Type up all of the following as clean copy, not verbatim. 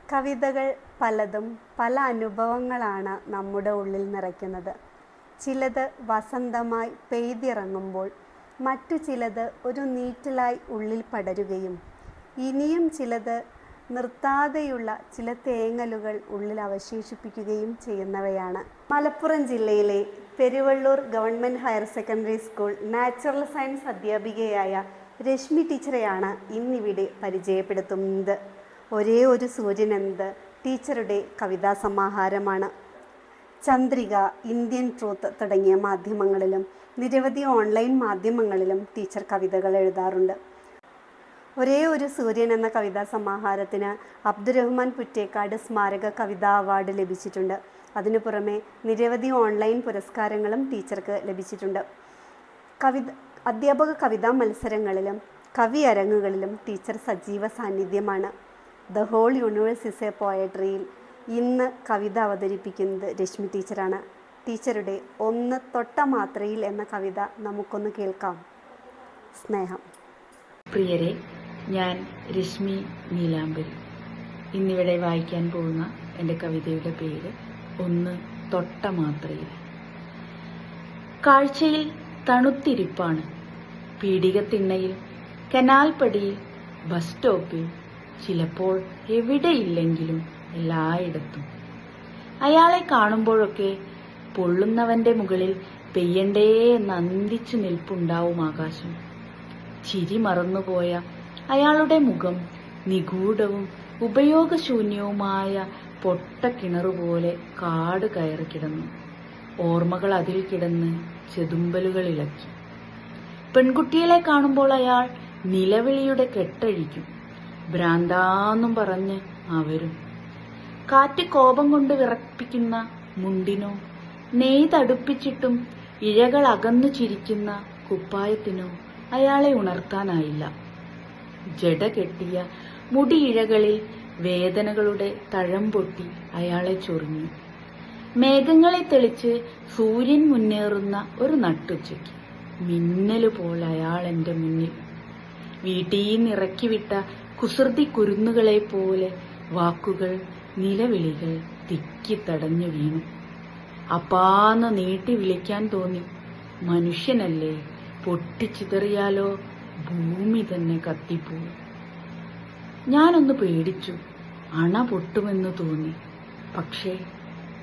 കവിതകൾ പലതും പല അനുഭവങ്ങളാണ് നമ്മുടെ ഉള്ളിൽ നിറയ്ക്കുന്നത്. ചിലത് വസന്തമായി പെയ്തിറങ്ങുമ്പോൾ, മറ്റു ചിലത് ഒരു നീറ്റലായി ഉള്ളിൽ പടരുകയും, ഇനിയും ചിലത് നിർത്താതെയുള്ള ചില തേങ്ങലുകൾ ഉള്ളിൽ അവശേഷിപ്പിക്കുകയും ചെയ്യുന്നവയാണ്. മലപ്പുറം ജില്ലയിലെ Peruvallur government higher secondary school natural science അധ്യാപികയായ രശ്മി ടീച്ചറെയാണ് ഇന്നിവിടെ പരിചയപ്പെടുത്തുന്നത്. ഒരേ ഒരു സൂര്യൻ എന്നത് ടീച്ചറുടെ കവിതാ സമാഹാരമാണ്. ചന്ദ്രിക, ഇന്ത്യൻ ട്രൂത്ത് തുടങ്ങിയ മാധ്യമങ്ങളിലും നിരവധി ഓൺലൈൻ മാധ്യമങ്ങളിലും ടീച്ചർ കവിതകൾ എഴുതാറുണ്ട്. ഒരേ ഒരു സൂര്യൻ എന്ന കവിതാ സമാഹാരത്തിന് അബ്ദുറഹ്മാൻ പുറ്റേക്കാട് സ്മാരക കവിതാ അവാർഡ് ലഭിച്ചിട്ടുണ്ട്. അതിനു പുറമെ നിരവധി ഓൺലൈൻ പുരസ്കാരങ്ങളും ടീച്ചർക്ക് ലഭിച്ചിട്ടുണ്ട്. അധ്യാപക കവിതാ മത്സരങ്ങളിലും കവി അരങ്ങുകളിലും ടീച്ചർ സജീവ സാന്നിധ്യമാണ്. The whole universe is a പോയട്രിയിൽ ഇന്ന് കവിത അവതരിപ്പിക്കുന്നത് രശ്മി ടീച്ചറാണ്. ടീച്ചറുടെ ഒന്ന് തൊട്ട മാത്രയിൽ എന്ന കവിത നമുക്കൊന്ന് കേൾക്കാം. സ്നേഹം. പ്രിയരെ, ഞാൻ രശ്മി നീലാംബരി. ഇന്നിവിടെ വായിക്കാൻ പോകുന്ന എൻ്റെ കവിതയുടെ പേര് ഒന്ന് തൊട്ട മാത്രയിൽ. കാഴ്ചയിൽ തണുത്തിരിപ്പാണ്. പീഡികത്തിണ്ണയിൽ, കനാൽപ്പടിയിൽ, ബസ് സ്റ്റോപ്പിൽ, ചിലപ്പോൾ എവിടെയില്ലെങ്കിലും എല്ലായിടത്തും. അയാളെ കാണുമ്പോഴൊക്കെ പൊള്ളുന്നവന്റെ മുകളിൽ പെയ്യണ്ടേ എന്ന് അന്തിച്ചു നിൽപ്പുണ്ടാവും ആകാശം. ചിരി മറന്നുപോയ അയാളുടെ മുഖം നിഗൂഢവും ഉപയോഗശൂന്യവുമായ പൊട്ട കിണറുപോലെ കാട് കയറി കിടന്നു. ഓർമ്മകൾ അതിൽ കിടന്ന് ചെതുമ്പലുകളിളക്കി. പെൺകുട്ടികളെ കാണുമ്പോൾ അയാൾ നിലവിളിയുടെ കെട്ടഴിക്കും. ഭ്രാന്താന്നും പറഞ്ഞ് അവരും. കാറ്റ് കോപം കൊണ്ട് വിറപ്പിക്കുന്ന മുണ്ടിനോ, നെയ്തടുപ്പിച്ചിട്ടും ഇഴകൾ അകന്നു ചിരിക്കുന്ന കുപ്പായത്തിനോ അയാളെ ഉണർത്താനായില്ല. ജട കെട്ടിയ മുടിയിഴകളിൽ വേദനകളുടെ തഴംപൊട്ടി അയാളെ ചൊറിഞ്ഞു. മേഘങ്ങളെ തെളിച്ച് സൂര്യൻ മുന്നേറുന്ന ഒരു നട്ടുച്ചയ്ക്ക് മിന്നലുപോലെ അയാൾ എൻ്റെ മുന്നിൽ. വീട്ടീന്ന് ഇറക്കിവിട്ട കുസൃതി കുരുന്നുകളെ പോലെ വാക്കുകൾ, നിലവിളികൾ തിക്കിത്തടഞ്ഞു വീണു. അപ്പാന്ന് നീട്ടി വിളിക്കാൻ തോന്നി. മനുഷ്യനല്ലേ, പൊട്ടിച്ചിതറിയാലോ, ഭൂമി തന്നെ കത്തിപ്പോയി. ഞാനൊന്ന് പേടിച്ചു. അണ പൊട്ടുമെന്ന് തോന്നി. പക്ഷേ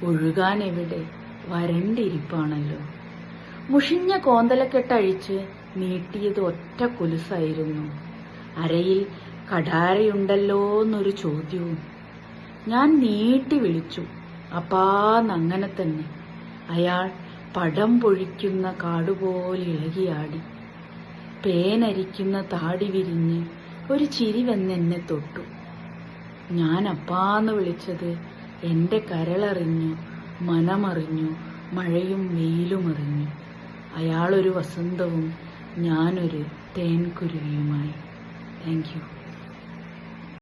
ഒഴുകാൻ എവിടെ, വരണ്ടിരിപ്പാണല്ലോ. മുഷിഞ്ഞ കോന്തലക്കെട്ടഴിച്ച് നീട്ടിയത് ഒറ്റ കൊലുസായിരുന്നു. അരയിൽ കടാരയുണ്ടല്ലോ എന്നൊരു ചോദ്യവും. ഞാൻ നീട്ടി വിളിച്ചു, അപ്പാന്നങ്ങനെ തന്നെ. അയാൾ പടം പൊഴിക്കുന്ന കാടുപോലെ ഇളകിയാടി. പേനരിക്കുന്ന താടി വിരിഞ്ഞ് ഒരു ചിരി വന്നെന്നെ തൊട്ടു. ഞാൻ അപ്പാന്ന് വിളിച്ചത് എന്റെ കരളറിഞ്ഞു, മനമറിഞ്ഞു, മഴയും വെയിലുമറിഞ്ഞു. അയാളൊരു വസന്തവും ഞാനൊരു തേൻകുരുവിയുമായി. Thank you.